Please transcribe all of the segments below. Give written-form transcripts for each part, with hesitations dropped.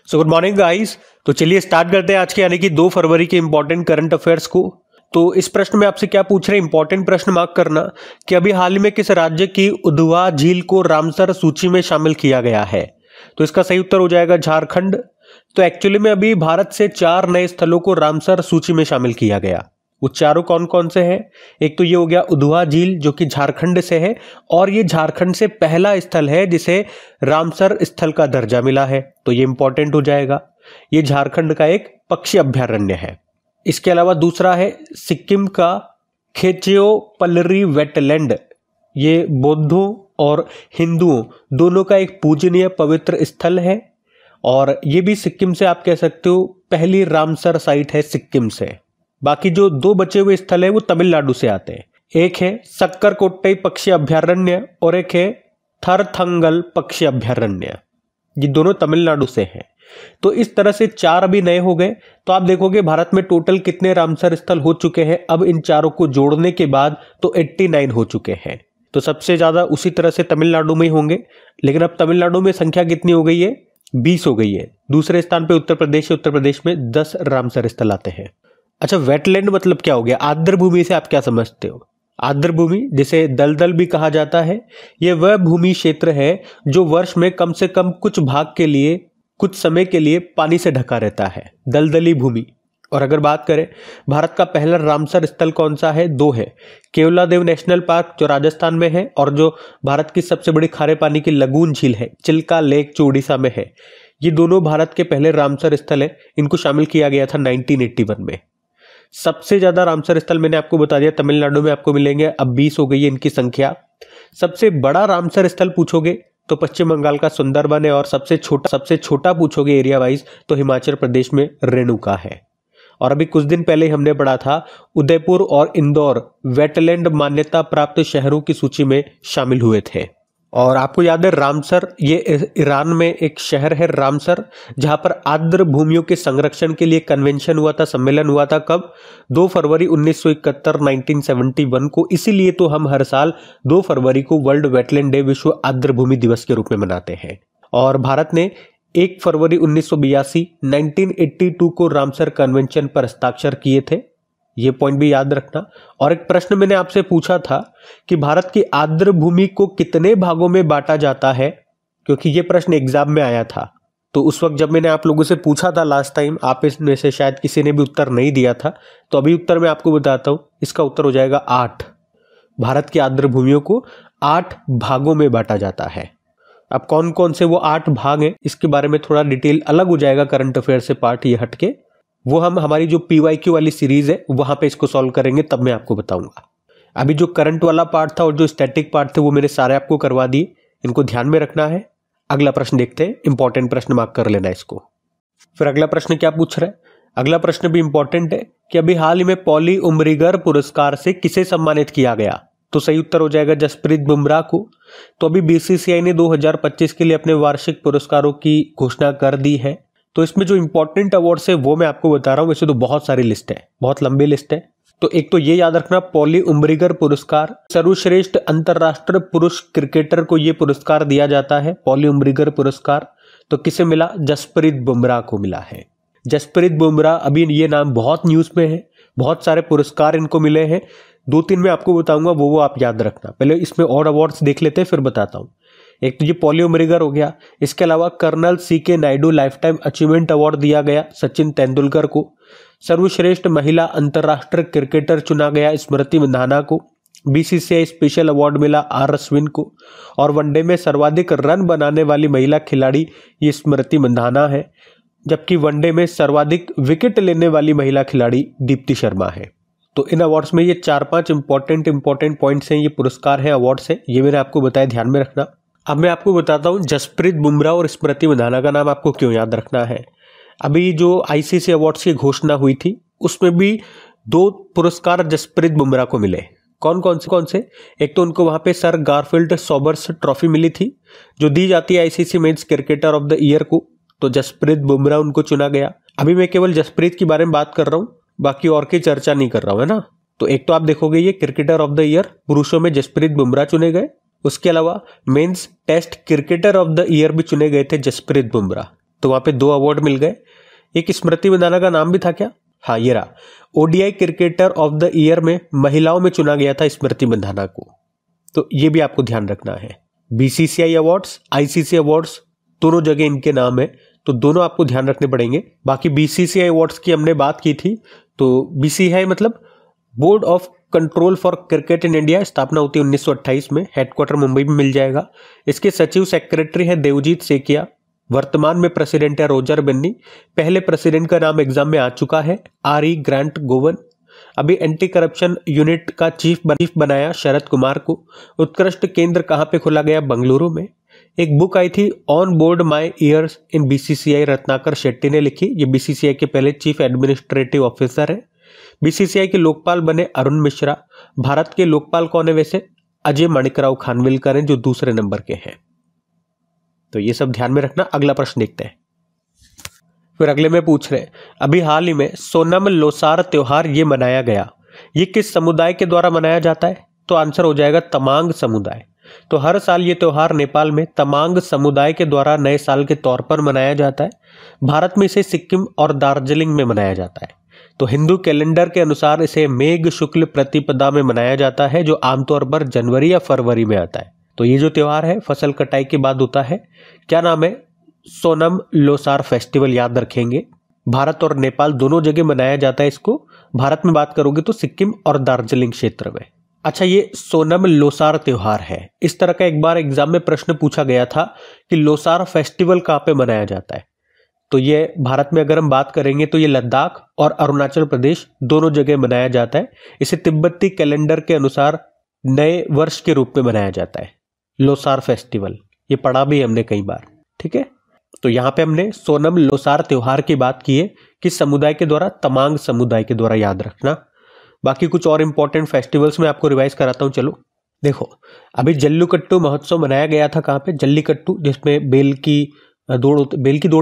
So good morning guys. तो चलिए start करते हैं आज के यानी कि 2 फरवरी के इंपॉर्टेंट करंट अफेयर्स को। तो इस प्रश्न में आपसे क्या पूछ रहे हैं, इंपॉर्टेंट प्रश्न मार्क करना कि अभी हाल ही में किस राज्य की उधवा झील को रामसर सूची में शामिल किया गया है। तो इसका सही उत्तर हो जाएगा झारखंड। तो एक्चुअली में अभी भारत से 4 नए स्थलों को रामसर सूची में शामिल किया गया। वो चारों कौन कौन से हैं? एक तो ये हो गया उधवा झील जो कि झारखंड से है, और ये झारखंड से पहला स्थल है जिसे रामसर स्थल का दर्जा मिला है। तो ये इंपॉर्टेंट हो जाएगा। ये झारखंड का एक पक्षी अभ्यारण्य है। इसके अलावा दूसरा है सिक्किम का खेचेओ पल्लरी वेटलैंड। ये बौद्धों और हिंदुओं दोनों का एक पूजनीय पवित्र स्थल है, और ये भी सिक्किम से आप कह सकते हो पहली रामसर साइट है सिक्किम से। बाकी जो 2 बचे हुए स्थल है वो तमिलनाडु से आते हैं। एक है सक्करकोट्टई पक्षी अभ्यारण्य और एक है थरथंगल पक्षी अभ्यारण्य। ये दोनों तमिलनाडु से हैं। तो इस तरह से 4 अभी नए हो गए। तो आप देखोगे भारत में टोटल कितने रामसर स्थल हो चुके हैं अब इन चारों को जोड़ने के बाद, तो 89 हो चुके हैं। तो सबसे ज्यादा उसी तरह से तमिलनाडु में ही होंगे, लेकिन अब तमिलनाडु में संख्या कितनी हो गई है? 20 हो गई है। दूसरे स्थान पे उत्तर प्रदेश है, उत्तर प्रदेश में 10 रामसर स्थल आते हैं। अच्छा, वेटलैंड मतलब क्या हो गया? आर्द्र भूमि से आप क्या समझते हो? आर्द्र भूमि जिसे दलदल भी कहा जाता है, यह वह भूमि क्षेत्र है जो वर्ष में कम से कम कुछ भाग के लिए कुछ समय के लिए पानी से ढका रहता है, दलदली भूमि। और अगर बात करें भारत का पहला रामसर स्थल कौन सा है? 2 है। केवलादेव नेशनल पार्क जो राजस्थान में है, और जो भारत की सबसे बड़ी खारे पानी की लगून झील है चिल्का लेक जो उड़ीसा में है। ये दोनों भारत के पहले रामसर स्थल है। इनको शामिल किया गया था 1981 में। सबसे ज्यादा रामसर स्थल मैंने आपको बता दिया तमिलनाडु में आपको मिलेंगे, अब 20 हो गई है इनकी संख्या। सबसे बड़ा रामसर स्थल पूछोगे तो पश्चिम बंगाल का सुंदरबन है, और सबसे छोटा पूछोगे एरिया वाइज तो हिमाचल प्रदेश में रेणुका है। और अभी कुछ दिन पहले हमने पढ़ा था उदयपुर और इंदौर वेटलैंड मान्यता प्राप्त शहरों की सूची में शामिल हुए थे। और आपको याद है रामसर, ये ईरान में एक शहर है रामसर, जहां पर आर्द्र भूमियों के संरक्षण के लिए कन्वेंशन हुआ था, सम्मेलन हुआ था। कब? 2 फरवरी 1971 1971 को। इसीलिए तो हम हर साल 2 फरवरी को वर्ल्ड वेटलैंड डे, विश्व आर्द्र भूमि दिवस के रूप में मनाते हैं। और भारत ने 1 फरवरी 1982 1982 को रामसर कन्वेंशन पर हस्ताक्षर किए थे। ये पॉइंट भी याद रखना। और एक प्रश्न मैंने आपसे पूछा था कि भारत की आर्द्र भूमि को कितने भागों में बांटा जाता है, क्योंकि ये प्रश्न एग्जाम में आया था। तो उस वक्त जब मैंने आप लोगों से पूछा था लास्ट टाइम, आप इसमें से शायद किसी ने भी उत्तर नहीं दिया था। तो अभी उत्तर मैं आपको बताता हूं। इसका उत्तर हो जाएगा 8। भारत की आर्द्र भूमियों को 8 भागों में बांटा जाता है। अब कौन कौन से वो 8 भाग हैं इसके बारे में थोड़ा डिटेल अलग हो जाएगा करंट अफेयर से पार्ट ये हटके। वो हम हमारी जो PYQ वाली सीरीज है वहां पे इसको सॉल्व करेंगे, तब मैं आपको बताऊंगा। अभी जो करंट वाला पार्ट था और जो स्टैटिक पार्ट थे वो मैंने सारे आपको करवा दिए, इनको ध्यान में रखना है। अगला प्रश्न देखते हैं, इंपॉर्टेंट प्रश्न मार्क कर लेना इसको। फिर अगला प्रश्न क्या पूछ रहा है? अगला प्रश्न भी इंपॉर्टेंट है कि अभी हाल ही में पॉली उमरिगर पुरस्कार से किसे सम्मानित किया गया। तो सही उत्तर हो जाएगा जसप्रीत बुमराह को। तो अभी BCCI ने 2025 के लिए अपने वार्षिक पुरस्कारों की घोषणा कर दी है। तो इसमें जो इंपॉर्टेंट अवार्ड्स है वो मैं आपको बता रहा हूं। वैसे तो बहुत सारी लिस्ट है, बहुत लंबी लिस्ट है। तो एक तो ये याद रखना, पॉली उमरिगर पुरस्कार, सर्वश्रेष्ठ अंतरराष्ट्रीय पुरुष क्रिकेटर को यह पुरस्कार दिया जाता है, पॉली उमरिगर पुरस्कार। तो किसे मिला? जसप्रीत बुमराह को मिला है। जसप्रीत बुमराह, अभी ये नाम बहुत न्यूज में है, बहुत सारे पुरस्कार इनको मिले हैं। 2-3 मैं आपको बताऊंगा, वो आप याद रखना। पहले इसमें और अवार्ड्स देख लेते हैं फिर बताता हूं। एक तो ये पॉली उमरिगर हो गया। इसके अलावा colonel CK Naidu life time achievement award दिया गया सचिन तेंदुलकर को। सर्वश्रेष्ठ महिला अंतरराष्ट्रीय क्रिकेटर चुना गया स्मृति मंधाना को। BCCI स्पेशल अवार्ड मिला R अश्विन को। और वनडे में सर्वाधिक रन बनाने वाली महिला खिलाड़ी ये स्मृति मंधाना है, जबकि वनडे में सर्वाधिक विकेट लेने वाली महिला खिलाड़ी दीप्ति शर्मा है। तो इन अवार्ड्स में ये 4-5 इंपॉर्टेंट पॉइंट्स हैं, ये पुरस्कार हैं, अवार्ड्स हैं, ये मैंने आपको बताया, ध्यान में रखना। अब मैं आपको बताता हूं जसप्रीत बुमराह और स्मृति मंधाना का नाम आपको क्यों याद रखना है। अभी जो ICC अवार्ड्स की घोषणा हुई थी उसमें भी 2 पुरस्कार जसप्रीत बुमराह को मिले। कौन से? एक तो उनको वहां पे सर गारफील्ड सोबर्स ट्रॉफी मिली थी जो दी जाती है ICC men's cricketer of the year को। तो जसप्रीत बुमराह उनको चुना गया। अभी मैं केवल जसप्रीत के बारे में बात कर रहा हूं, बाकी और की चर्चा नहीं कर रहा हूं, है ना। तो एक तो आप देखोगे ये क्रिकेटर ऑफ द ईयर पुरुषों में जसप्रीत बुमराह चुने गए। उसके अलावा men's test cricketer of the year भी चुने गए थे जसप्रीत बुमराह। तो वहां पे 2 अवार्ड मिल गए। एक स्मृति मंदाना का नाम भी था क्या? हाँ, ये रहा। ODI cricketer of the year में महिलाओं में चुना गया था स्मृति मंदाना को, तो ये भी आपको ध्यान रखना है। बीसीसीआई अवार्ड्स, आईसीसी अवार्ड्स, दोनों जगह इनके नाम है, तो दोनों आपको ध्यान रखने पड़ेंगे। बाकी बीसीसीआई अवार्ड्स की हमने बात की थी, तो बीसीसीआई मतलब board of control for cricket in India, स्थापना होती है 1928 में, हेडक्वार्टर मुंबई में मिल जाएगा। इसके सचिव सेक्रेटरी है देवजीत सेकिया। वर्तमान में प्रेसिडेंट है रोजर बेन्नी। पहले प्रेसिडेंट का नाम एग्जाम में आ चुका है, आर.ई. ग्रांट गोवन। अभी एंटी करप्शन यूनिट का चीफ बनाया शरद कुमार को। उत्कृष्ट केंद्र कहाँ पे खोला गया? बेंगलुरु में। एक बुक आई थी on board my years in BCCI, Ratnakar Shetty ने लिखी। ये बीसीसीआई के पहले चीफ एडमिनिस्ट्रेटिव ऑफिसर है। बीसीसीआई के लोकपाल बने अरुण मिश्रा। भारत के लोकपाल कौन है वैसे? अजय माणिकराव खानविलकर हैं, जो दूसरे नंबर के हैं। तो ये सब ध्यान में रखना। अगला प्रश्न देखते हैं। फिर अगले में पूछ रहे, अभी हाल ही में सोनम लोसार त्योहार ये मनाया गया, ये किस समुदाय के द्वारा मनाया जाता है? तो आंसर हो जाएगा तमांग समुदाय। तो हर साल ये त्योहार नेपाल में तमांग समुदाय के द्वारा नए साल के तौर पर मनाया जाता है। भारत में इसे सिक्किम और दार्जिलिंग में मनाया जाता है। तो हिंदू कैलेंडर के अनुसार इसे मेघ शुक्ल प्रतिपदा में मनाया जाता है, जो आमतौर पर जनवरी या फरवरी में आता है। तो ये जो त्योहार है फसल कटाई के बाद होता है। क्या नाम है? सोनम लोसार फेस्टिवल, याद रखेंगे। भारत और नेपाल दोनों जगह मनाया जाता है इसको। भारत में बात करोगे तो सिक्किम और दार्जिलिंग क्षेत्र में। अच्छा, ये सोनम लोसार त्योहार है। इस तरह का एक बार एग्जाम में प्रश्न पूछा गया था कि लोसार फेस्टिवल कहाँ पे मनाया जाता है। तो ये भारत में अगर हम बात करेंगे तो ये लद्दाख और अरुणाचल प्रदेश दोनों जगह मनाया जाता है। इसे तिब्बती कैलेंडर के अनुसार नए वर्ष के रूप में मनाया जाता है, लोसार फेस्टिवल। ये पढ़ा भी हमने कई बार, ठीक है। तो यहाँ पे हमने सोनम लोसार त्योहार की बात की है, किस समुदाय के द्वारा? तमांग समुदाय के द्वारा, याद रखना। बाकी कुछ और इंपॉर्टेंट फेस्टिवल्स में आपको रिवाइज कराता हूँ। चलो देखो, अभी जल्लीकट्टू महोत्सव मनाया गया था। कहाँ पे? जल्लीकट्टू, जिसमें बेल की दौड़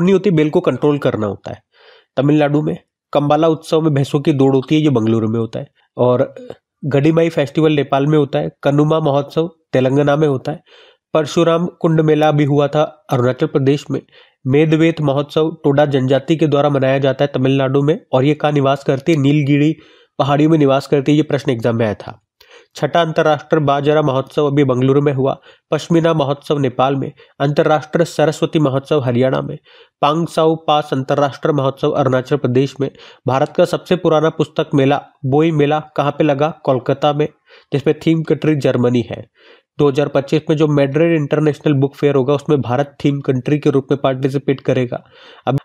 नहीं होती, बेल को कंट्रोल करना होता है, तमिलनाडु में। कंबाला उत्सव में भैंसों की दौड़ होती है, ये बेंगलुरु में होता है। और गडीमाई फेस्टिवल नेपाल में होता है। कनुमा महोत्सव तेलंगाना में होता है। परशुराम कुंड मेला भी हुआ था अरुणाचल प्रदेश में। मेदवेत महोत्सव टोडा जनजाति के द्वारा मनाया जाता है तमिलनाडु में, और ये कहाँ निवास करती है? नीलगिरी पहाड़ियों में निवास करती है। ये प्रश्न एग्जाम में आया था। छठा अंतर्राष्ट्रीय बाजरा महोत्सव अभी बेंगलुरु में हुआ। पश्मीना महोत्सव नेपाल में। अंतर्राष्ट्रीय सरस्वती महोत्सव हरियाणा में। पांगसाउ पास अंतर्राष्ट्रीय महोत्सव अरुणाचल प्रदेश में। भारत का सबसे पुराना पुस्तक मेला बोई मेला कहाँ पे लगा? कोलकाता में, जिसमें थीम कंट्री जर्मनी है। 2025 में जो मैड्रिड इंटरनेशनल बुक फेयर होगा उसमें भारत थीम कंट्री के रूप में पार्टिसिपेट करेगा।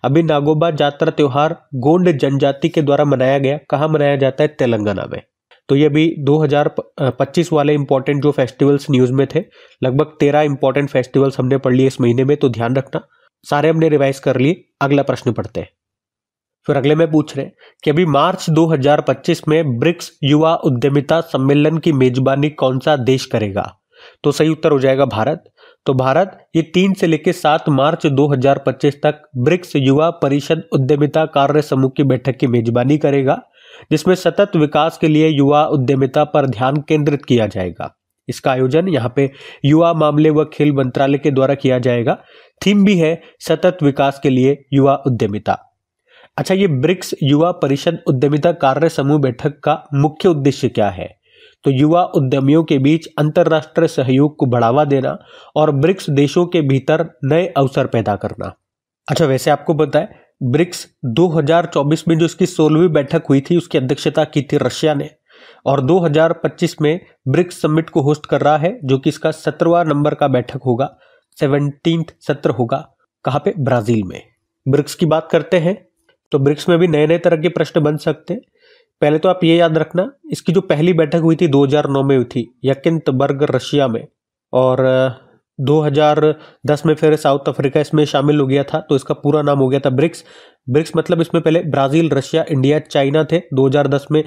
अभी नागोबा जात्रा त्योहार गोंड जनजाति के द्वारा मनाया गया। कहाँ मनाया जाता है? तेलंगाना में। तो ये भी 2025 वाले इंपॉर्टेंट जो फेस्टिवल्स न्यूज में थे, लगभग 13 इंपॉर्टेंट फेस्टिवल्स हमने पढ़ लिए इस महीने में, तो ध्यान रखना। सारे हमने रिवाइज कर लिए। अगला प्रश्न पढ़ते हैं। फिर अगले में पूछ रहे कि अभी मार्च 2025 में ब्रिक्स युवा उद्यमिता सम्मेलन की मेजबानी कौन सा देश करेगा? तो सही उत्तर हो जाएगा भारत। तो भारत ये 3 से लेकर 7 मार्च 2025 तक ब्रिक्स युवा परिषद उद्यमिता कार्य समूह की बैठक की मेजबानी करेगा, जिसमें सतत विकास के लिए युवा उद्यमिता पर ध्यान केंद्रित किया जाएगा। इसका आयोजन यहाँ पे युवा मामले व खेल मंत्रालय के द्वारा किया जाएगा। थीम भी है सतत विकास के लिए युवा उद्यमिता। अच्छा, ये ब्रिक्स युवा परिषद उद्यमिता कार्य समूह बैठक का मुख्य उद्देश्य क्या है? तो युवा उद्यमियों के बीच अंतर्राष्ट्रीय सहयोग को बढ़ावा देना और ब्रिक्स देशों के भीतर नए अवसर पैदा करना। अच्छा, वैसे आपको पता है ब्रिक्स 2024 में जो इसकी 16वीं बैठक हुई थी उसकी अध्यक्षता की थी रशिया ने, और 2025 में ब्रिक्स समिट को होस्ट कर रहा है, जो कि इसका 17वां नंबर का बैठक होगा, 17th सत्र होगा। कहाँ पे? ब्राजील में। ब्रिक्स की बात करते हैं तो ब्रिक्स में भी नए नए तरह के प्रश्न बन सकते हैं। पहले तो आप ये याद रखना, इसकी जो पहली बैठक हुई थी 2009 में हुई थी यकिंतबर्ग रशिया में, और 2010 में फिर साउथ अफ्रीका इसमें शामिल हो गया था, तो इसका पूरा नाम हो गया था ब्रिक्स। ब्रिक्स मतलब इसमें पहले ब्राजील, रशिया, इंडिया, चाइना थे। 2010 में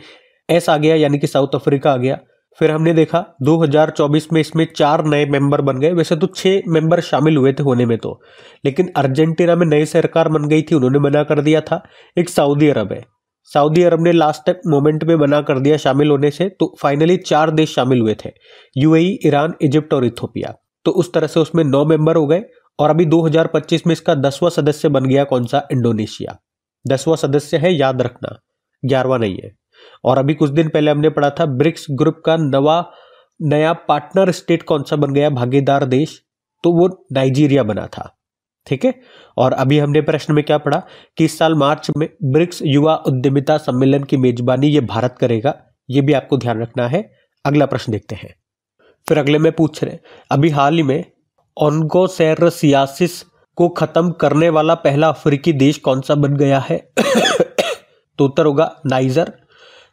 एस आ गया, यानी कि साउथ अफ्रीका आ गया। फिर हमने देखा 2024 में इसमें 4 नए मेंबर बन गए। वैसे तो 6 मेंबर शामिल हुए थे होने में तो, लेकिन अर्जेंटीना में नई सरकार बन गई थी, उन्होंने मना कर दिया था। एक सऊदी अरब है, सऊदी अरब ने लास्ट तक मोमेंट में मना कर दिया शामिल होने से, तो फाइनली 4 देश शामिल हुए थे, यूएई, ईरान, इजिप्ट और इथोपिया। तो उस तरह से उसमें 9 मेंबर हो गए, और अभी 2025 में इसका 10वां सदस्य बन गया कौन सा? इंडोनेशिया। 10वां सदस्य है, याद रखना, 11वां नहीं है। और अभी कुछ दिन पहले हमने पढ़ा था ब्रिक्स ग्रुप का नया पार्टनर स्टेट कौन सा बन गया, भागीदार देश? तो वो नाइजीरिया बना था। ठीक है। और अभी हमने प्रश्न में क्या पढ़ा कि इस साल मार्च में ब्रिक्स युवा उद्यमिता सम्मेलन की मेजबानी ये भारत करेगा, ये भी आपको ध्यान रखना है। अगला प्रश्न देखते हैं। फिर अगले में पूछ रहे अभी हाल ही में ऑन्कोसेरसियासिस को खत्म करने वाला पहला अफ्रीकी देश कौन सा बन गया है? तो उत्तर होगा नाइजर।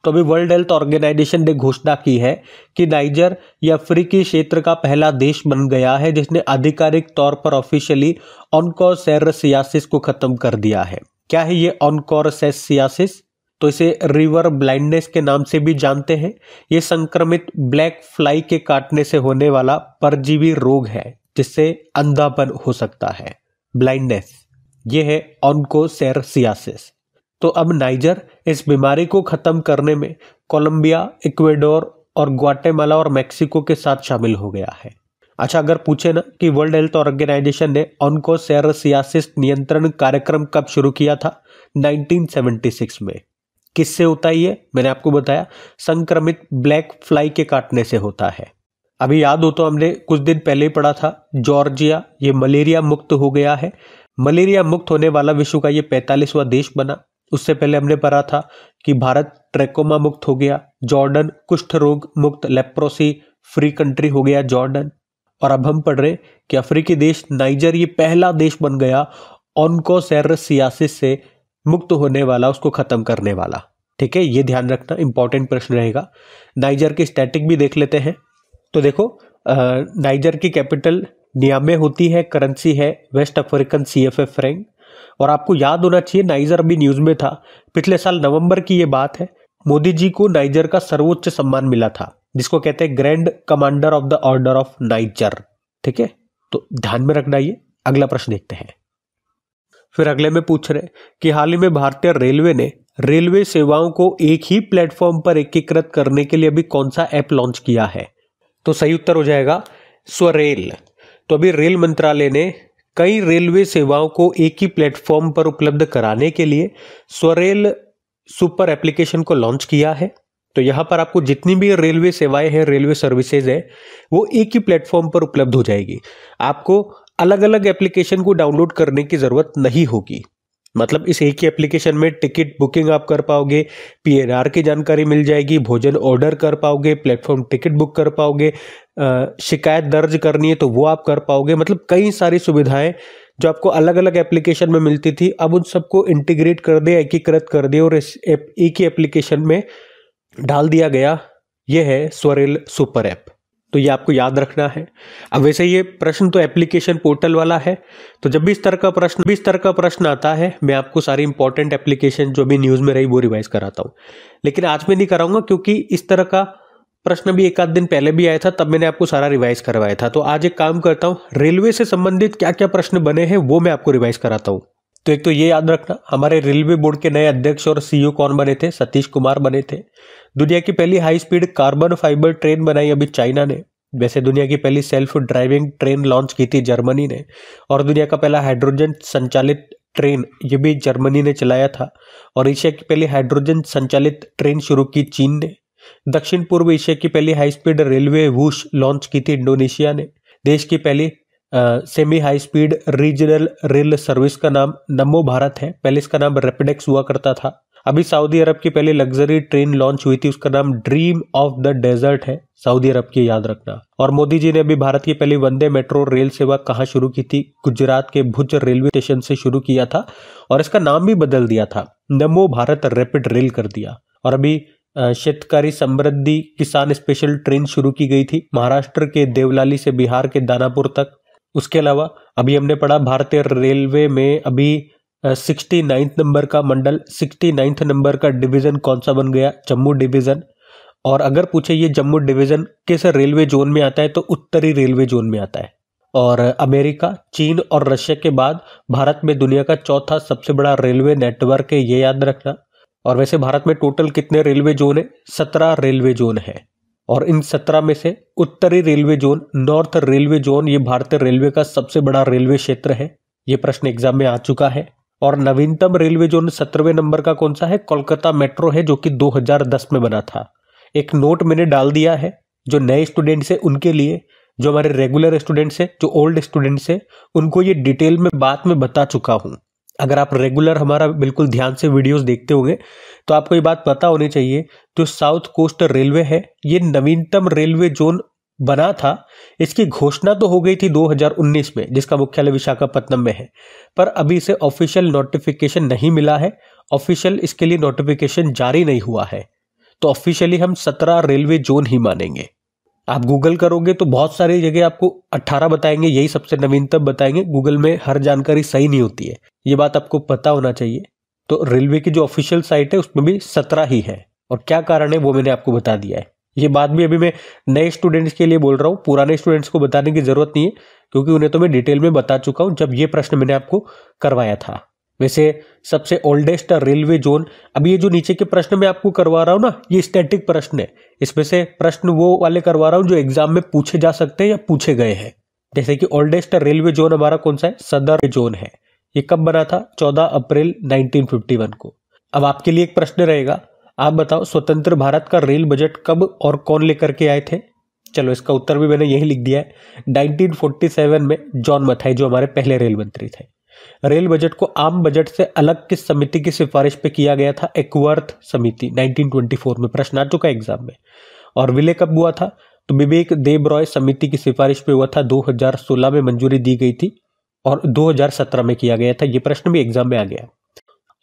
तो अभी वर्ल्ड हेल्थ ऑर्गेनाइजेशन ने घोषणा की है कि नाइजर ये अफ्रीकी क्षेत्र का पहला देश बन गया है जिसने आधिकारिक तौर पर ऑफिशियली ऑन्कोसेरसियासिस को खत्म कर दिया है। क्या है ये ऑन्कोसेरसियासिस? तो इसे रिवर ब्लाइंडनेस के नाम से भी जानते हैं। ये संक्रमित ब्लैक फ्लाई के काटने से होने वाला परजीवी रोग है जिससे अंधापन हो सकता है, ब्लाइंडनेस। ये है ऑन्कोसेरसियासिस। तो अब नाइजर इस बीमारी को खत्म करने में कोलंबिया, इक्वेडोर और ग्वाटेमाला और मेक्सिको के साथ शामिल हो गया है। अच्छा, अगर पूछे ना कि वर्ल्ड हेल्थ ऑर्गेनाइजेशन ने ऑन्कोसेरसियासिस नियंत्रण कार्यक्रम कब शुरू किया था? 1976 में। किससे होता है ये? मैंने आपको बताया, संक्रमित ब्लैक फ्लाई के काटने से होता है। अभी याद हो तो हमने कुछ दिन पहले ही पढ़ा था, जॉर्जिया ये मलेरिया मुक्त हो गया है। मलेरिया मुक्त होने वाला विश्व का ये 45वां देश बना। उससे पहले हमने पढ़ा था कि भारत ट्रैकोमा मुक्त हो गया, जॉर्डन कुष्ठ रोग मुक्त, लेप्रोसी फ्री कंट्री हो गया जॉर्डन। और अब हम पढ़ रहे कि अफ्रीकी देश नाइजर ये पहला देश बन गया ऑन्कोसेरसियासिस से मुक्त होने वाला, उसको खत्म करने वाला। ठीक है, ये ध्यान रखना, इंपॉर्टेंट प्रश्न रहेगा। नाइजर की स्टैटिक भी देख लेते हैं। तो देखो, नाइजर की कैपिटल नियामे होती है, करेंसी है वेस्ट अफ्रीकन CFA फ्रैंक। और आपको याद होना चाहिए नाइजर अभी न्यूज में था, पिछले साल नवंबर की ये बात है। मोदी जी को नाइजर का सर्वोच्च सम्मान मिला था जिसको कहते हैं grand commander of the order of niger. ठीक है, तो ध्यान में रखना ये। अगला प्रश्न देखते हैं। फिर अगले में पूछ रहे कि हाल ही में भारतीय रेलवे ने रेलवे सेवाओं को एक ही प्लेटफॉर्म पर एकीकृत करने के लिए अभी कौन सा ऐप लॉन्च किया है? तो सही उत्तर हो जाएगा स्वरेल। तो अभी रेल मंत्रालय ने कई रेलवे सेवाओं को एक ही प्लेटफॉर्म पर उपलब्ध कराने के लिए स्वरेल सुपर एप्लीकेशन को लॉन्च किया है। तो यहां पर आपको जितनी भी रेलवे सेवाएं हैं, रेलवे सर्विसेज है, वो एक ही प्लेटफॉर्म पर उपलब्ध हो जाएगी। आपको अलग अलग एप्लीकेशन को डाउनलोड करने की जरूरत नहीं होगी। मतलब इस एक ही एप्लीकेशन में टिकट बुकिंग आप कर पाओगे, PNR की जानकारी मिल जाएगी, भोजन ऑर्डर कर पाओगे, प्लेटफॉर्म टिकट बुक कर पाओगे, शिकायत दर्ज करनी है तो वो आप कर पाओगे। मतलब कई सारी सुविधाएं जो आपको अलग अलग एप्लीकेशन में मिलती थी, अब उन सबको इंटीग्रेट कर दिया, एकीकृत कर दिया और इस एक ही एप्लीकेशन में डाल दिया गया। यह है स्वरेल सुपर ऐप। तो ये आपको याद रखना है। अब वैसे ये प्रश्न तो एप्लीकेशन पोर्टल वाला है, तो जब भी इस तरह का प्रश्न आता है, मैं आपको सारी इंपॉर्टेंट एप्लीकेशन जो भी न्यूज में रही वो रिवाइज कराता हूँ। लेकिन आज मैं नहीं कराऊंगा क्योंकि इस तरह का प्रश्न भी एक आध दिन पहले भी आया था, तब मैंने आपको सारा रिवाइज करवाया था। तो आज एक काम करता हूँ, रेलवे से संबंधित क्या क्या प्रश्न बने हैं वो मैं आपको रिवाइज कराता हूँ। तो एक तो ये याद रखना, हमारे रेलवे बोर्ड के नए अध्यक्ष और CEO कौन बने थे? सतीश कुमार बने थे। दुनिया की पहली high speed carbon fibre train बनाई अभी चाइना ने। वैसे दुनिया की पहली सेल्फ ड्राइविंग ट्रेन लॉन्च की थी जर्मनी ने। और दुनिया का पहला हाइड्रोजन संचालित ट्रेन ये भी जर्मनी ने चलाया था। और एशिया की पहली हाइड्रोजन संचालित ट्रेन शुरू की चीन ने। दक्षिण पूर्व एशिया की पहली high speed railway whoosh launch की थी इंडोनेशिया ने। देश की पहली semi high speed regional rail service का नाम नमो भारत है, पहले इसका नाम रैपिडेक्स हुआ करता था। अभी सऊदी अरब की पहली लग्जरी ट्रेन लॉन्च हुई थी, उसका नाम ड्रीम ऑफ द डेजर्ट है, सऊदी अरब की, याद रखना। और मोदी जी ने अभी भारत की पहली वंदे मेट्रो रेल सेवा कहाँ शुरू की थी? गुजरात के भुज रेलवे स्टेशन से शुरू किया था और इसका नाम भी बदल दिया था, नमो भारत रैपिड रेल कर दिया। और अभी शेतकारी समृद्धि किसान स्पेशल ट्रेन शुरू की गई थी महाराष्ट्र के देवलाली से बिहार के दानापुर तक। उसके अलावा अभी हमने पढ़ा भारतीय रेलवे में अभी 69 नंबर का मंडल, 69 नंबर का डिवीजन कौन सा बन गया? जम्मू डिवीजन। और अगर पूछे ये जम्मू डिवीजन किस रेलवे जोन में आता है तो उत्तरी रेलवे जोन में आता है। और अमेरिका, चीन और रशिया के बाद भारत में दुनिया का चौथा सबसे बड़ा रेलवे नेटवर्क है, ये याद रखना। और वैसे भारत में टोटल कितने रेलवे जोन है? 17 रेलवे जोन है। और इन 17 में से उत्तरी railway zone, north railway zone, ये भारतीय रेलवे का सबसे बड़ा रेलवे क्षेत्र है। ये प्रश्न एग्जाम में आ चुका है। और नवीनतम रेलवे जोन 17वें नंबर का कौन सा है? कोलकाता मेट्रो है, जो कि 2010 में बना था। एक नोट मैंने डाल दिया है जो नए स्टूडेंट्स है उनके लिए, जो हमारे रेगुलर स्टूडेंट्स है, जो ओल्ड स्टूडेंट्स है, उनको ये डिटेल में बात में बता चुका हूं। अगर आप रेगुलर हमारा बिल्कुल ध्यान से वीडियोस देखते होंगे तो आपको ये बात पता होनी चाहिए, जो साउथ कोस्ट रेलवे है ये नवीनतम रेलवे जोन बना था। इसकी घोषणा तो हो गई थी 2019 में, जिसका मुख्यालय विशाखापत्तनम में है, पर अभी इसे ऑफिशियल नोटिफिकेशन नहीं मिला है। ऑफिशियल इसके लिए नोटिफिकेशन जारी नहीं हुआ है, तो ऑफिशियली हम 17 रेलवे जोन ही मानेंगे। आप गूगल करोगे तो बहुत सारी जगह आपको 18 बताएंगे, यही सबसे नवीनतम बताएंगे। गूगल में हर जानकारी सही नहीं होती है, ये बात आपको पता होना चाहिए। तो रेलवे की जो ऑफिशियल साइट है उसमें भी 17 ही है, और क्या कारण है वो मैंने आपको बता दिया है। ये बात भी अभी मैं नए स्टूडेंट्स के लिए बोल रहा हूँ, पुराने स्टूडेंट्स को बताने की जरूरत नहीं है, क्योंकि उन्हें तो मैं डिटेल में बता चुका हूँ जब ये प्रश्न मैंने आपको करवाया था। वैसे सबसे ओल्डेस्ट रेलवे जोन, अभी ये जो नीचे के प्रश्न मैं आपको करवा रहा हूँ ना, ये स्टैटिक प्रश्न है। इसमें से प्रश्न वो वाले करवा रहा हूँ जो एग्जाम में पूछे जा सकते हैं या पूछे गए हैं। जैसे कि ओल्डेस्ट रेलवे जोन हमारा कौन सा है? सदर्न जोन है। ये कब बना था? 14 अप्रैल 1951 को। अब आपके लिए एक प्रश्न रहेगा, आप बताओ स्वतंत्र भारत का रेल बजट कब और कौन लेकर के आए थे? चलो इसका उत्तर भी मैंने यही लिख दिया है। 1947 में जॉन मथाई, जो हमारे पहले रेल मंत्री थे। रेल बजट को आम बजट से अलग किस समिति की सिफारिश पे किया गया था? एकवर्थ समिति, 1924 में। प्रश्न आ चुका एग्जाम में। और विलय कब हुआ था? तो विवेक देबरॉय समिति की सिफारिश पे हुआ था। 2016 में मंजूरी दी गई थी और 2017 में किया गया था। ये प्रश्न भी एग्जाम में आ गया।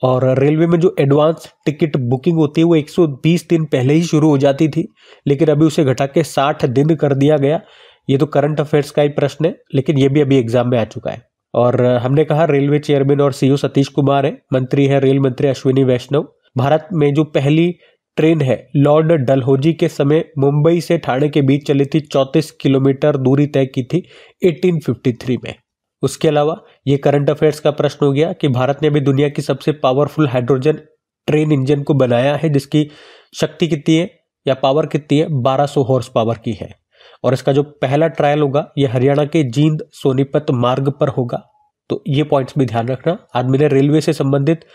और रेलवे में जो एडवांस टिकट बुकिंग होती है वो 120 दिन पहले ही शुरू हो जाती थी, लेकिन अभी उसे घटा के 60 दिन कर दिया गया। ये तो करंट अफेयर्स का ही प्रश्न है, लेकिन ये भी अभी एग्जाम में आ चुका है। और हमने कहा रेलवे चेयरमैन और सीईओ सतीश कुमार है, मंत्री है रेल मंत्री अश्विनी वैष्णव। भारत में जो पहली ट्रेन है लॉर्ड डलहौजी के समय मुंबई से ठाणे के बीच चली थी, 34 किलोमीटर दूरी तय की थी 1853 में। उसके अलावा ये करंट अफेयर्स का प्रश्न हो गया कि भारत ने अभी दुनिया की सबसे पावरफुल हाइड्रोजन ट्रेन इंजन को बनाया है, जिसकी शक्ति कितनी है या पावर कितनी है? 1200 हॉर्स पावर की है। और इसका जो पहला ट्रायल होगा ये हरियाणा के जींद सोनीपत मार्ग पर होगा। तो ये पॉइंट्स भी ध्यान रखना। आज मैंने रेलवे से संबंधित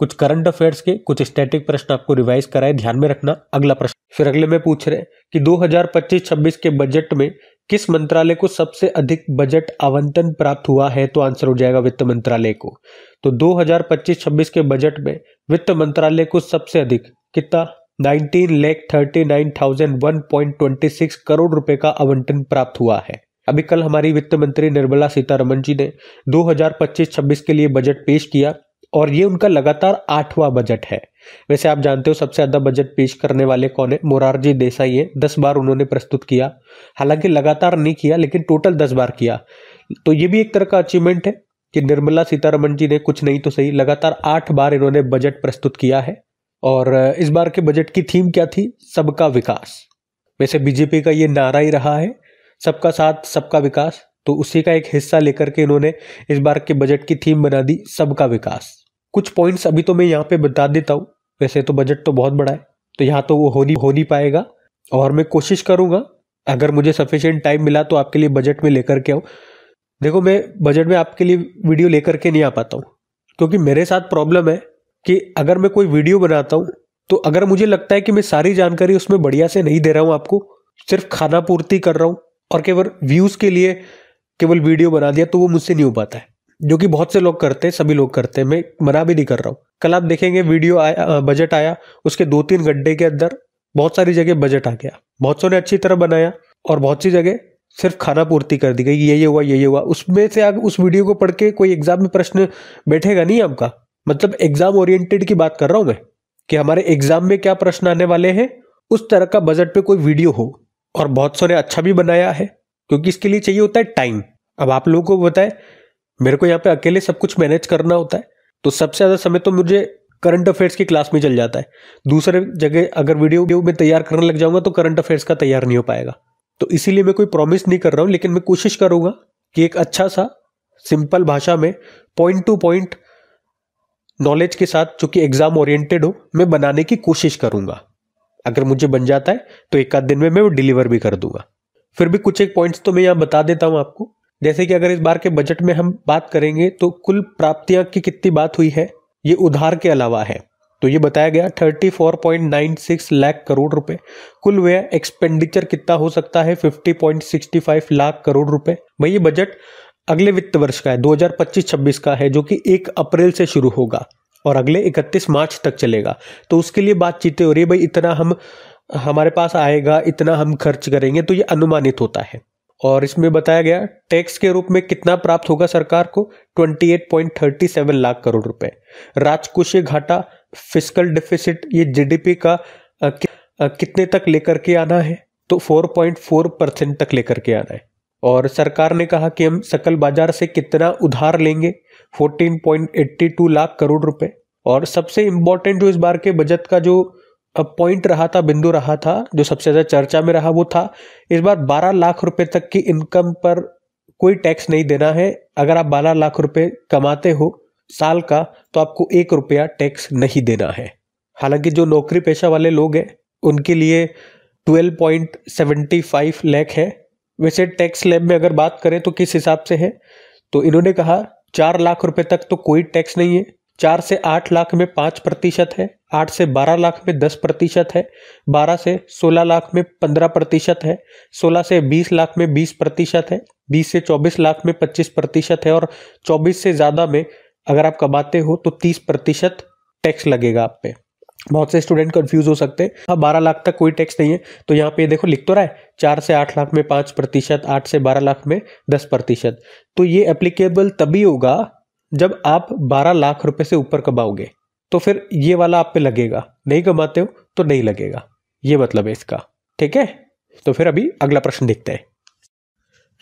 कुछ करंट अफेयर्स के कुछ स्टैटिक प्रश्न आपको रिवाइज कराए, ध्यान में रखना। अगला प्रश्न फिर अगले में पूछ रहे कि 2025-26 के बजट में किस मंत्रालय को सबसे अधिक बजट आवंटन प्राप्त हुआ है? तो आंसर हो जाएगा वित्त मंत्रालय को। तो 2025-26 के बजट में वित्त मंत्रालय को सबसे अधिक कितना? 19,39,001.26 करोड़ रुपए का आवंटन प्राप्त हुआ है। अभी कल हमारी वित्त मंत्री निर्मला सीतारमण जी ने 2025-26 के लिए बजट पेश किया, और ये उनका लगातार 8वां बजट है। वैसे आप जानते हो सबसे ज्यादा बजट पेश करने वाले कौन है? मोरारजी देसाई है। 10 बार उन्होंने प्रस्तुत किया, हालांकि लगातार नहीं किया, लेकिन टोटल 10 बार किया। तो ये भी एक तरह का अचीवमेंट है कि निर्मला सीतारमण जी ने कुछ नहीं तो सही लगातार 8 बार इन्होंने बजट प्रस्तुत किया है। और इस बार के बजट की थीम क्या थी? सबका विकास। वैसे बीजेपी का ये नारा ही रहा है, सबका साथ सबका विकास। तो उसी का एक हिस्सा लेकर के इन्होंने इस बार के बजट की थीम बना दी सबका विकास। कुछ पॉइंट्स अभी तो मैं यहाँ पे बता देता हूँ। वैसे तो बजट तो बहुत बड़ा है, तो यहाँ तो वो हो नहीं पाएगा, और मैं कोशिश करूंगा अगर मुझे सफिशिएंट टाइम मिला तो आपके लिए बजट में लेकर के आऊँ। देखो मैं बजट में आपके लिए वीडियो लेकर के नहीं आ पाता हूँ, क्योंकि मेरे साथ प्रॉब्लम है कि अगर मैं कोई वीडियो बनाता हूँ तो अगर मुझे लगता है कि मैं सारी जानकारी उसमें बढ़िया से नहीं दे रहा हूँ, आपको सिर्फ खाना पूर्ति कर रहा हूँ और केवल व्यूज के लिए केवल वीडियो बना दिया, तो वो मुझसे नहीं हो पाता है, जो कि बहुत से लोग करते हैं, सभी लोग करते हैं। मैं मना भी नहीं कर रहा हूँ। कल आप देखेंगे वीडियो आया, बजट आया, उसके 2-3 घंटे के अंदर बहुत सारी जगह बजट आ गया। बहुत सौ ने अच्छी तरह बनाया और बहुत सी जगह सिर्फ खाना पूर्ति कर दी गई, ये हुआ ये हुआ। उसमें से आप उस वीडियो को पढ़ के कोई एग्जाम में प्रश्न बैठेगा नहीं आपका। मतलब एग्जाम ओरिएंटेड की बात कर रहा हूं मैं, कि हमारे एग्जाम में क्या प्रश्न आने वाले हैं, उस तरह का बजट पे कोई वीडियो हो। और बहुत सौ ने अच्छा भी बनाया है, क्योंकि इसके लिए चाहिए होता है टाइम। अब आप लोगों को बताए, मेरे को यहाँ पे अकेले सब कुछ मैनेज करना होता है, तो सबसे ज्यादा समय तो मुझे करंट अफेयर्स की क्लास में चल जाता है। दूसरे जगह अगर वीडियो में तैयार करने लग जाऊंगा तो करंट अफेयर्स का तैयार नहीं हो पाएगा। तो इसीलिए मैं कोई प्रॉमिस नहीं कर रहा हूं, लेकिन मैं कोशिश करूंगा कि एक अच्छा सा सिंपल भाषा में पॉइंट टू पॉइंट नॉलेज के साथ, जो कि एग्जाम ओरिएंटेड हो, मैं बनाने की कोशिश करूंगा। अगर मुझे बन जाता है तो एक आध दिन में मैं वो डिलीवर भी कर दूंगा। फिर भी कुछ एक पॉइंट्स तो मैं यहाँ बता देता हूँ आपको, जैसे कि अगर इस बार के बजट में हम बात करेंगे तो कुल प्राप्तियां की कितनी बात हुई है, ये उधार के अलावा है। तो ये बताया गया 34.96 लाख करोड़ रुपए। कुल व्यय एक्सपेंडिचर कितना हो सकता है, 50.65 लाख करोड़ रुपए। भाई ये बजट अगले वित्त वर्ष का है, 2025-26 का है, जो कि 1 अप्रैल से शुरू होगा और अगले 31 मार्च तक चलेगा। तो उसके लिए बातचीतें हो रही है, भाई इतना हमारे पास आएगा, इतना हम खर्च करेंगे, तो ये अनुमानित होता है। और इसमें बताया गया टैक्स के रूप में कितना प्राप्त होगा सरकार को, 28.37 लाख करोड़ रुपए। राजकोषीय घाटा, फिस्कल डेफिसिट, ये जीडीपी का कितने तक लेकर के आना है, तो 4.4% तक लेकर के आना है। और सरकार ने कहा कि हम सकल बाजार से कितना उधार लेंगे, 14.82 लाख करोड़ रुपए। और सबसे इंपॉर्टेंट जो इस बार के बजट का जो पॉइंट रहा था, बिंदु रहा था, जो सबसे ज्यादा चर्चा में रहा, वो था इस बार 12 लाख रुपए तक की इनकम पर कोई टैक्स नहीं देना है। अगर आप 12 लाख रुपए कमाते हो साल का तो आपको 1 रुपया टैक्स नहीं देना है। हालांकि जो नौकरी पेशा वाले लोग हैं उनके लिए 12.75 लाख है। वैसे टैक्स स्लैब में अगर बात करें तो किस हिसाब से है, तो इन्होंने कहा 4 लाख रुपए तक तो कोई टैक्स नहीं है, 4 से 8 लाख में 5% है, 8 से 12 लाख में 10% है, 12 से 16 लाख में 15% है, 16 से 20 लाख में 20% है, 20 से 24 लाख में 25% है, और 24 से ज्यादा में अगर आप कमाते हो तो 30% टैक्स लगेगा आप पे। बहुत से स्टूडेंट कंफ्यूज हो सकते हैं, हाँ 12 लाख तक कोई टैक्स नहीं है, तो यहाँ पे देखो लिख तो रहा है 4 से 8 लाख में 5%, 8 से 12 लाख में 10%। तो ये एप्लीकेबल तभी होगा जब आप 12 लाख रुपए से ऊपर कमाओगे, तो फिर ये वाला आप पे लगेगा। नहीं कमाते हो तो नहीं लगेगा, ये मतलब है इसका। ठीक है, तो फिर अभी अगला प्रश्न देखते हैं।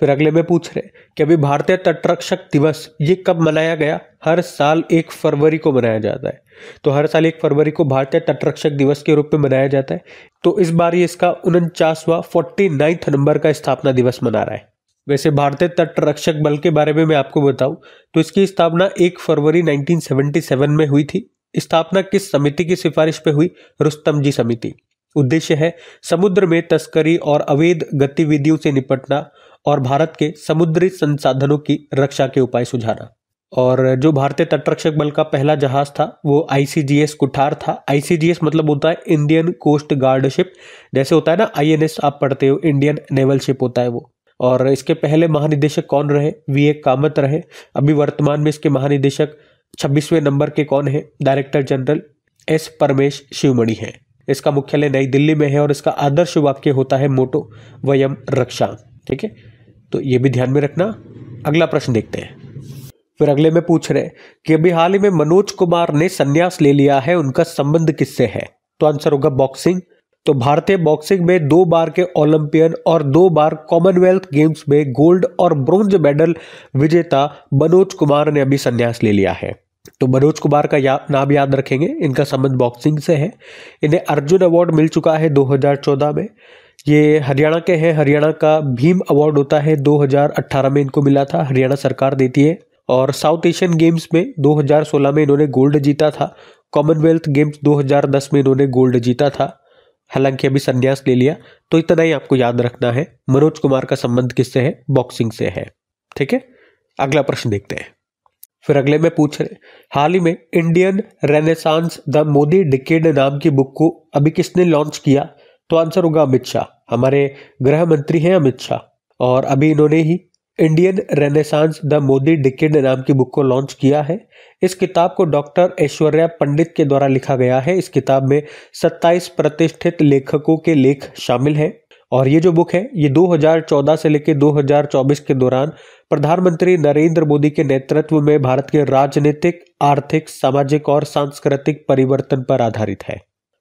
फिर अगले में पूछ रहे कि अभी भारतीय तटरक्षक दिवस ये कब मनाया गया। हर साल 1 फरवरी को मनाया जाता है, तो हर साल 1 फरवरी को भारतीय तटरक्षक दिवस के रूप में मनाया जाता है। तो इस बार ये इसका 49वां 49th नंबर का स्थापना दिवस मना रहा है। वैसे भारतीय तटरक्षक बल के बारे में मैं आपको बताऊं तो इसकी स्थापना 1 फरवरी 1977 में हुई थी। स्थापना किस समिति की सिफारिश पे हुई, रुस्तम जी समिति। उद्देश्य है समुद्र में तस्करी और अवैध गतिविधियों से निपटना और भारत के समुद्री संसाधनों की रक्षा के उपाय सुझाना। और जो भारतीय तटरक्षक बल का पहला जहाज था वो ICGS कुठार था। ICGS मतलब होता है इंडियन कोस्ट गार्ड शिप, जैसे होता है ना INS आप पढ़ते हो, इंडियन नेवल शिप होता है वो। और इसके पहले महानिदेशक कौन रहे, VA कामत रहे। अभी वर्तमान में इसके महानिदेशक 26वें नंबर के कौन है, director general S Paramesh Sivamani है। इसका मुख्यालय नई दिल्ली में है और इसका आदर्श वाक्य होता है मोटो वयम रक्षा। ठीक है, तो ये भी ध्यान में रखना। अगला प्रश्न देखते हैं। फिर अगले में पूछ रहे कि अभी हाल ही में मनोज कुमार ने संन्यास ले लिया है, उनका संबंध किससे है, तो आंसर होगा बॉक्सिंग। तो भारतीय बॉक्सिंग में 2 बार के ओलंपियन और 2 बार कॉमनवेल्थ गेम्स में गोल्ड और ब्रोंज मेडल विजेता मनोज कुमार ने अभी संन्यास ले लिया है। तो मनोज कुमार का नाम याद रखेंगे, इनका संबंध बॉक्सिंग से है। इन्हें अर्जुन अवार्ड मिल चुका है 2014 में। ये हरियाणा के हैं, हरियाणा का भीम अवार्ड होता है 2018 में इनको मिला था, हरियाणा सरकार देती है। और साउथ एशियन गेम्स में 2016 में इन्होंने गोल्ड जीता था। कॉमनवेल्थ गेम्स 2010 में इन्होंने गोल्ड जीता था। हालांकि अभी संन्यास ले लिया। तो इतना ही आपको याद रखना है, मनोज कुमार का संबंध किससे है, बॉक्सिंग से है। ठीक है, अगला प्रश्न देखते हैं। फिर अगले में पूछ रहे हाल ही में Indian renaissance the Modi decade नाम की बुक को अभी किसने लॉन्च किया, तो आंसर होगा अमित शाह। हमारे गृह मंत्री हैं अमित शाह, और अभी इन्होंने ही Indian renaissance the Modi decade नाम की बुक को लॉन्च किया है। इस किताब को डॉक्टर ऐश्वर्या पंडित के द्वारा लिखा गया है। इस किताब में 27 प्रतिष्ठित लेखकों के लेख शामिल हैं। और ये जो बुक है ये 2014 से लेकर 2024 के दौरान प्रधानमंत्री नरेंद्र मोदी के नेतृत्व में भारत के राजनीतिक, आर्थिक, सामाजिक और सांस्कृतिक परिवर्तन पर आधारित है।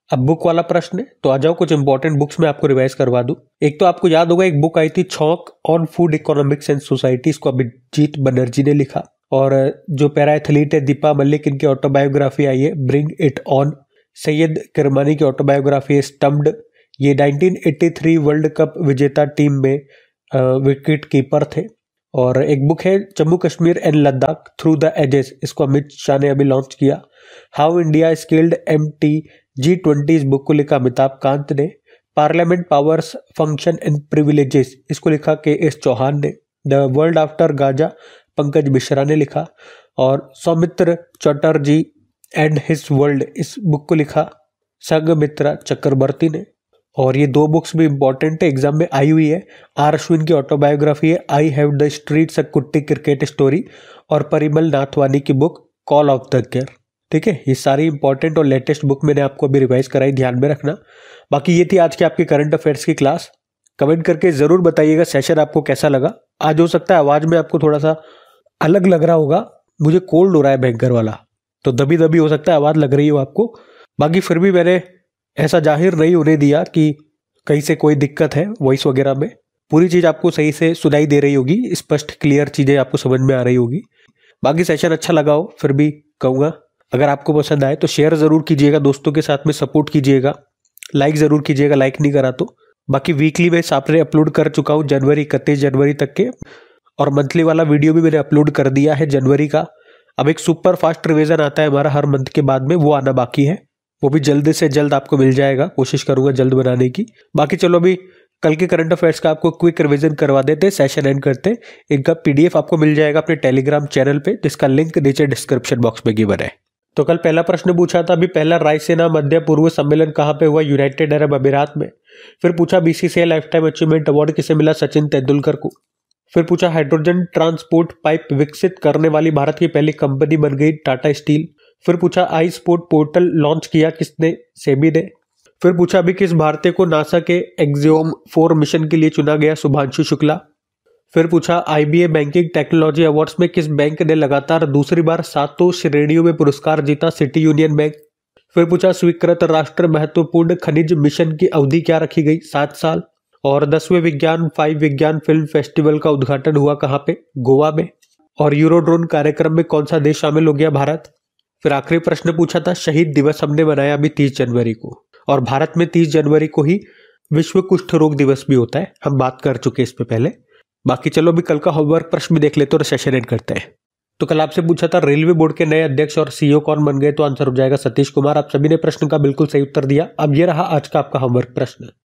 अब बुक वाला प्रश्न है, तो आ जाओ कुछ इंपॉर्टेंट बुक्स में आपको रिवाइज करवा दूं। एक तो आपको याद होगा एक बुक आई थी छौंक on food economics and society, इसको अभिजीत बनर्जी ने लिखा। और जो पैरा एथलीट है दीपा मलिक, इनकी ऑटोबायोग्राफी आई है bring it on. Syed Kirmani की ऑटोबायोग्राफी है स्टम्प्ड। ये 1983 वर्ल्ड कप विजेता टीम में विकेट कीपर थे। और एक बुक है Jammu Kashmir and Ladakh through the ages, इसको अमित शाह ने अभी लॉन्च किया। हाउ इंडिया स्केल्ड G20 इस बुक को लिखा अमिताभ कांत ने। Parliament powers function and privileges इसको लिखा के.एस. चौहान ने। The world after Gaza Pankaj Mishra ने लिखा। और Soumitra Chatterjee and his world इस बुक को लिखा संघमित्रा चक्रवर्ती ने। और ये दो बुक्स भी इंपॉर्टेंट है, एग्जाम में आई हुई है। आर अश्विन की ऑटोबायोग्राफी है आई हैव द स्ट्रीट्स अ कुट्टी क्रिकेट स्टोरी, और परिमल नाथवानी की book call of the care. ठीक है, ये सारी इंपॉर्टेंट और लेटेस्ट बुक मैंने आपको अभी रिवाइज कराई, ध्यान में रखना। बाकी ये थी आज की आपकी करंट अफेयर्स की क्लास। कमेंट करके जरूर बताइएगा सेशन आपको कैसा लगा। आज हो सकता है आवाज में आपको थोड़ा सा अलग लग रहा होगा, मुझे कोल्ड हो रहा है भयंकर वाला, तो दबी दबी हो सकता है आवाज लग रही हो आपको। बाकी फिर भी मैंने ऐसा जाहिर नहीं होने दिया कि कहीं से कोई दिक्कत है वॉइस वगैरह में। पूरी चीज आपको सही से सुनाई दे रही होगी, स्पष्ट क्लियर चीजें आपको समझ में आ रही होगी। बाकी सेशन अच्छा लगा हो फिर भी कहूँगा अगर आपको पसंद आए तो शेयर जरूर कीजिएगा, दोस्तों के साथ में सपोर्ट कीजिएगा, लाइक जरूर कीजिएगा, लाइक नहीं करा तो। बाकी वीकली मैं सामने अपलोड कर चुका हूँ जनवरी 31 जनवरी तक के, और मंथली वाला वीडियो भी मैंने अपलोड कर दिया है जनवरी का। अब एक सुपर फास्ट रिवीजन आता है हमारा हर मंथ के बाद में, वो आना बाकी है, वो भी जल्द से जल्द आपको मिल जाएगा, कोशिश करूंगा जल्द बनाने की। बाकी चलो अभी कल के करंट अफेयर्स का आपको क्विक रिवीजन करवा देते, सेशन एंड करते। इनका पीडीएफ आपको मिल जाएगा अपने टेलीग्राम चैनल पे, जिसका लिंक नीचे डिस्क्रिप्शन बॉक्स में गिवन है। तो कल पहला प्रश्न पूछा था, अभी पहला रायसीना मध्य पूर्व सम्मेलन कहाँ पे हुआ? यूनाइटेड अरब अमीरात में। फिर पूछा BCCI life time achievement award किसे मिला? सचिन तेंदुलकर को। फिर पूछा हाइड्रोजन ट्रांसपोर्ट पाइप विकसित करने वाली भारत की पहली कंपनी बन गई टाटा स्टील। फिर पूछा आई स्पोर्ट पोर्टल लॉन्च किया किसने? सेबी ने। फिर पूछा अभी किस भारतीय को नासा के एक्सियोम 4 मिशन के लिए चुना गया? शुभांशु शुक्ला। फिर पूछा आईबीए बैंकिंग टेक्नोलॉजी अवार्ड्स में किस बैंक ने लगातार दूसरी बार 7 श्रेणियों में पुरस्कार जीता? City union bank. फिर पूछा स्वीकृत राष्ट्र महत्वपूर्ण खनिज मिशन की अवधि क्या रखी गई? 7 साल। और 10वें विज्ञान 5 विज्ञान फिल्म फेस्टिवल का उद्घाटन हुआ कहाँ पे? गोवा में। और यूरोड्रोन कार्यक्रम में कौन सा देश शामिल हो गया? भारत। फिर आखिरी प्रश्न पूछा था शहीद दिवस हमने मनाया अभी 30 जनवरी को, और भारत में 30 जनवरी को ही विश्व कुष्ठ रोग दिवस भी होता है, हम बात कर चुके इस पे पहले। बाकी चलो अभी कल का होमवर्क प्रश्न भी देख लेते और सेशन एंड करते हैं। तो कल आपसे पूछा था रेलवे बोर्ड के नए अध्यक्ष और सीईओ कौन बन गए? तो आंसर हो जाएगा सतीश कुमार। आप सभी ने प्रश्न का बिल्कुल सही उत्तर दिया। अब ये रहा आज का आपका होमवर्क प्रश्न।